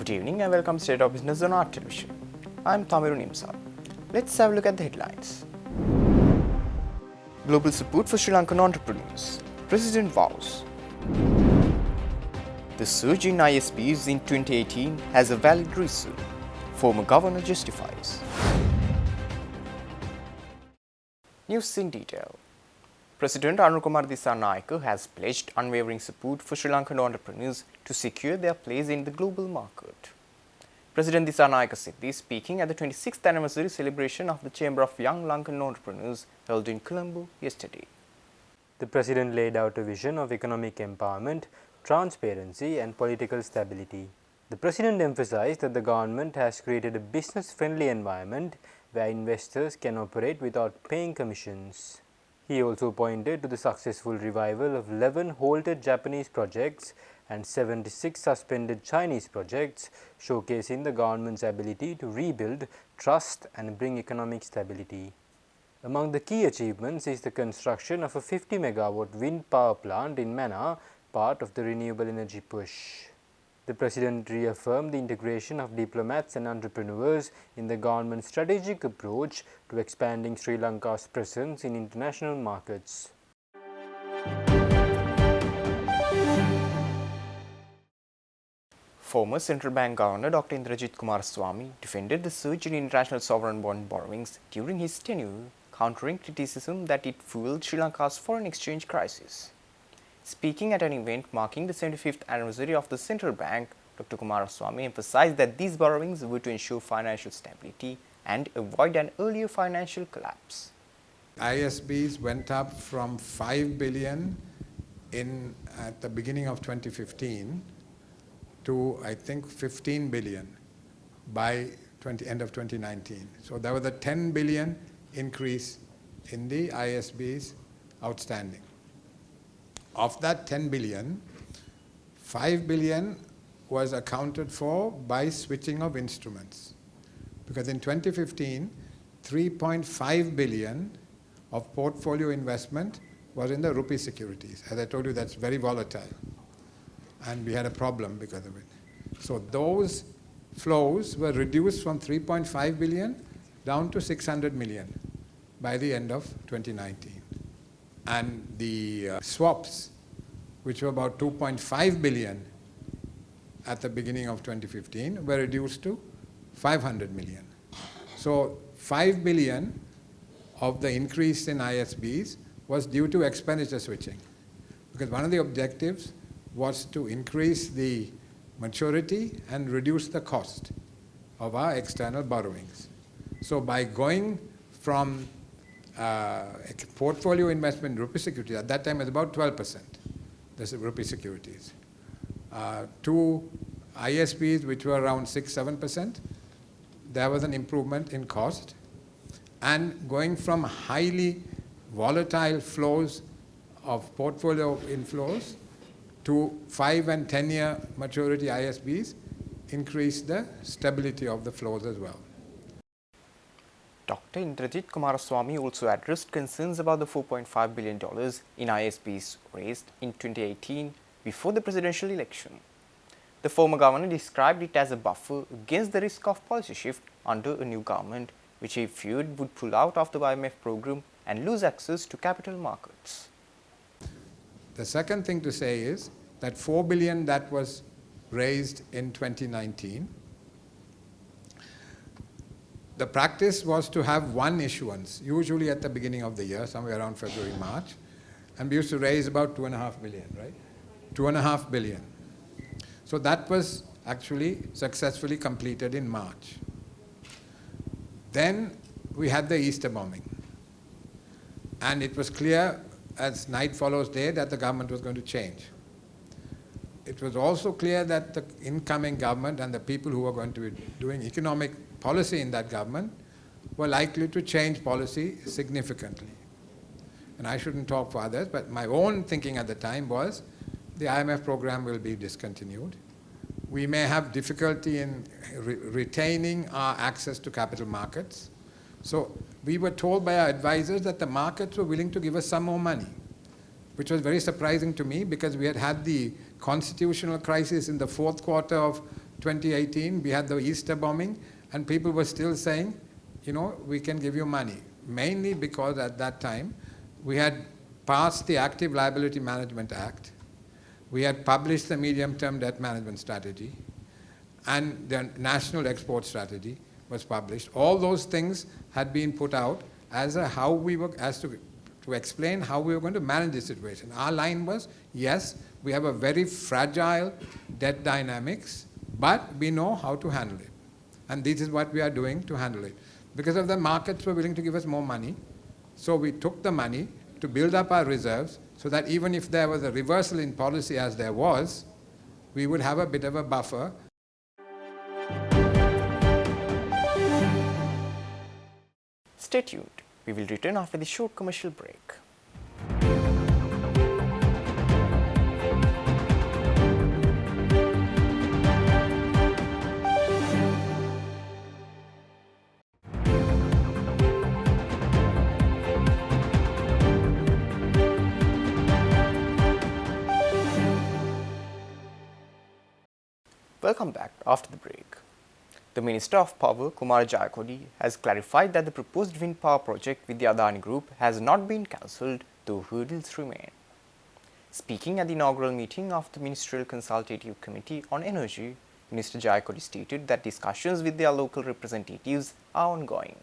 Good evening and welcome to State of Business on Art Television. I'm Tamiru Nimsal. Let's have a look at the headlines. Global support for Sri Lankan entrepreneurs. President vows. The surge in ISBs in 2018 has a valid reason. Former governor justifies. News in detail. President Anukumar Dissanayake has pledged unwavering support for Sri Lankan entrepreneurs to secure their place in the global market. President Dissanayake said this speaking at the 26th anniversary celebration of the Chamber of Young Lankan Entrepreneurs held in Colombo yesterday. The President laid out a vision of economic empowerment, transparency and political stability. The President emphasized that the government has created a business-friendly environment where investors can operate without paying commissions. He also pointed to the successful revival of 11 halted Japanese projects and 76 suspended Chinese projects, showcasing the government's ability to rebuild trust and bring economic stability. Among the key achievements is the construction of a 50 megawatt wind power plant in Mannar, part of the renewable energy push. The President reaffirmed the integration of diplomats and entrepreneurs in the government's strategic approach to expanding Sri Lanka's presence in international markets. Former Central Bank Governor Dr. Indrajit Kumaraswamy defended the surge in international sovereign bond borrowings during his tenure, countering criticism that it fueled Sri Lanka's foreign exchange crisis. Speaking at an event marking the 75th anniversary of the central bank, Dr. Kumaraswamy emphasized that these borrowings were to ensure financial stability and avoid an earlier financial collapse. ISBs went up from 5 billion at the beginning of 2015 to I think 15 billion by end of 2019. So there was a 10 billion increase in the ISBs outstanding. Of that 10 billion, 5 billion was accounted for by switching of instruments. Because in 2015, 3.5 billion of portfolio investment was in the rupee securities. As I told you, that's very volatile. And we had a problem because of it. So those flows were reduced from 3.5 billion down to 600 million by the end of 2019. And the swaps, which were about 2.5 billion at the beginning of 2015, were reduced to 500 million. So 5 billion of the increase in ISBs was due to expenditure switching. Because one of the objectives was to increase the maturity and reduce the cost of our external borrowings. So by going from portfolio investment in rupee securities, at that time it was about 12%, the rupee securities, to ISBs which were around 6-7%, there was an improvement in cost. And going from highly volatile flows of portfolio inflows to 5 and 10-year maturity ISBs increased the stability of the flows as well. Dr. Indrajit Kumaraswamy also addressed concerns about the $4.5 billion in ISBs raised in 2018 before the presidential election. The former governor described it as a buffer against the risk of policy shift under a new government, which he feared would pull out of the IMF program and lose access to capital markets. The second thing to say is that 4 billion that was raised in 2019, the practice was to have one issuance, usually at the beginning of the year, somewhere around February, March, and we used to raise about 2.5 billion, right? 2.5 billion. So that was actually successfully completed in March. Then we had the Easter bombing. And it was clear as night follows day that the government was going to change. It was also clear that the incoming government and the people who were going to be doing economic policy in that government were likely to change policy significantly. And I shouldn't talk for others, but my own thinking at the time was the IMF program will be discontinued. We may have difficulty in retaining our access to capital markets. So we were told by our advisors that the markets were willing to give us some more money, which was very surprising to me because we had had the constitutional crisis in the fourth quarter of 2018, we had the Easter bombing, and people were still saying, we can give you money. Mainly because at that time, we had passed the Active Liability Management Act, we had published the medium-term debt management strategy, and the national export strategy was published. All those things had been put out as to explain how we were going to manage the situation. Our line was, yes, we have a very fragile debt dynamics, but we know how to handle it. And this is what we are doing to handle it. Because of the markets were willing to give us more money, so we took the money to build up our reserves so that even if there was a reversal in policy as there was, we would have a bit of a buffer. Stay tuned. We will return after the short commercial break. Welcome back after the break. The Minister of Power, Kumar Jayakodi, has clarified that the proposed wind power project with the Adani Group has not been cancelled, though hurdles remain. Speaking at the inaugural meeting of the Ministerial Consultative Committee on Energy, Minister Jayakodi stated that discussions with their local representatives are ongoing.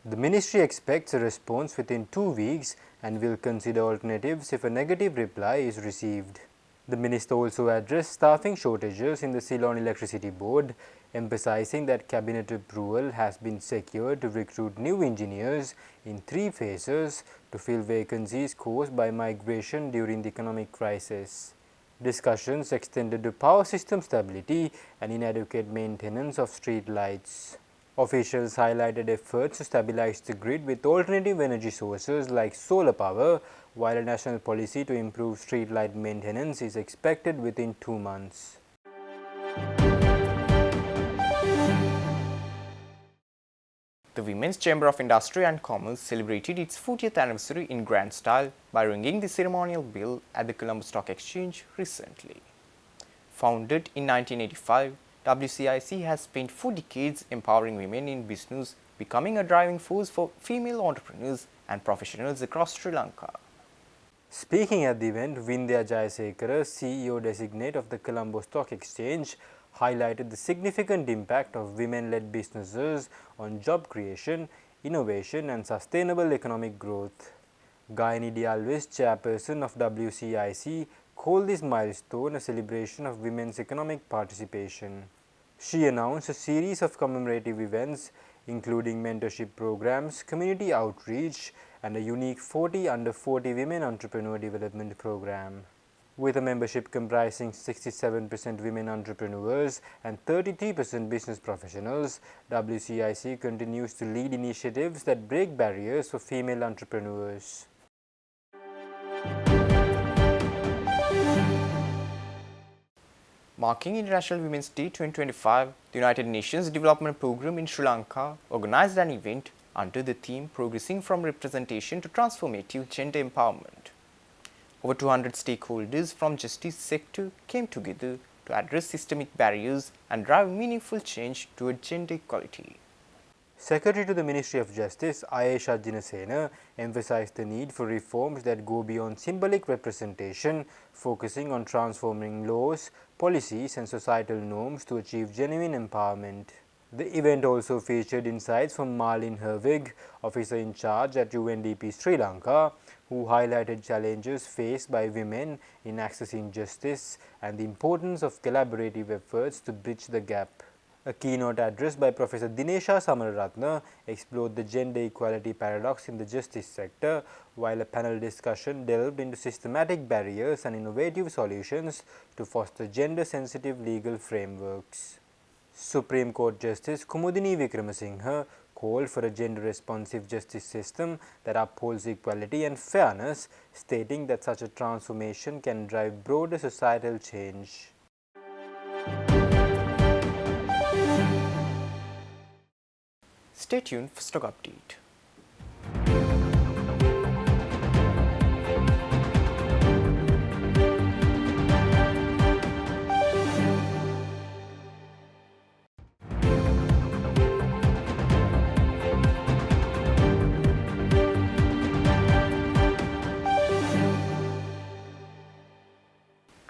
The ministry expects a response within 2 weeks and will consider alternatives if a negative reply is received. The minister also addressed staffing shortages in the Ceylon Electricity Board, emphasizing that cabinet approval has been secured to recruit new engineers in 3 phases to fill vacancies caused by migration during the economic crisis. Discussions extended to power system stability and inadequate maintenance of street lights. Officials highlighted efforts to stabilize the grid with alternative energy sources like solar power, while a national policy to improve street light maintenance is expected within 2 months. The Women's Chamber of Industry and Commerce celebrated its 40th anniversary in grand style by ringing the ceremonial bell at the Colombo Stock Exchange recently. Founded in 1985, WCIC has spent 4 decades empowering women in business, becoming a driving force for female entrepreneurs and professionals across Sri Lanka. Speaking at the event, Vindhya Jayasekara, CEO designate of the Colombo Stock Exchange, highlighted the significant impact of women-led businesses on job creation, innovation and sustainable economic growth. Gayani Dialvis, chairperson of WCIC, called this milestone a celebration of women's economic participation. She announced a series of commemorative events including mentorship programs, community outreach and a unique 40 under 40 women entrepreneur development program. With a membership comprising 67% women entrepreneurs and 33% business professionals, WCIC continues to lead initiatives that break barriers for female entrepreneurs. Marking International Women's Day 2025, the United Nations Development Programme in Sri Lanka organized an event under the theme Progressing from Representation to Transformative Gender Empowerment. Over 200 stakeholders from justice sector came together to address systemic barriers and drive meaningful change toward gender equality. Secretary to the Ministry of Justice, Ayesha Jinasena, emphasized the need for reforms that go beyond symbolic representation, focusing on transforming laws, policies and societal norms to achieve genuine empowerment. The event also featured insights from Marlene Herwig, officer in charge at UNDP Sri Lanka, who highlighted challenges faced by women in accessing justice and the importance of collaborative efforts to bridge the gap. A keynote address by Professor Dinesha Samararatna explored the gender equality paradox in the justice sector, while a panel discussion delved into systematic barriers and innovative solutions to foster gender-sensitive legal frameworks. Supreme Court Justice Kumudini Wickramasinghe called for a gender-responsive justice system that upholds equality and fairness, stating that such a transformation can drive broader societal change. Stay tuned for stock update.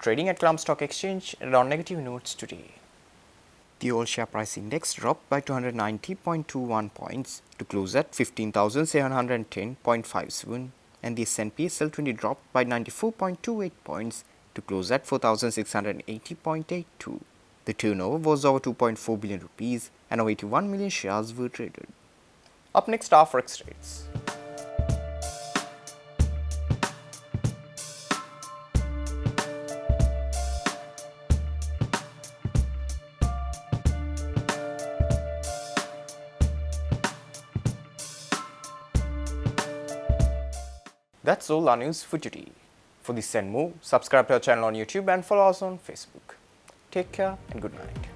trading at Colombo Stock Exchange and on negative notes today. The All Share Price Index dropped by 290.21 points to close at 15,710.57, and the S&P SL20 dropped by 94.28 points to close at 4,680.82. The turnover was over 2.4 billion rupees and over 81 million shares were traded. Up next are forex rates. That's all our news for today. For this and more, subscribe to our channel on YouTube and follow us on Facebook. Take care and good night.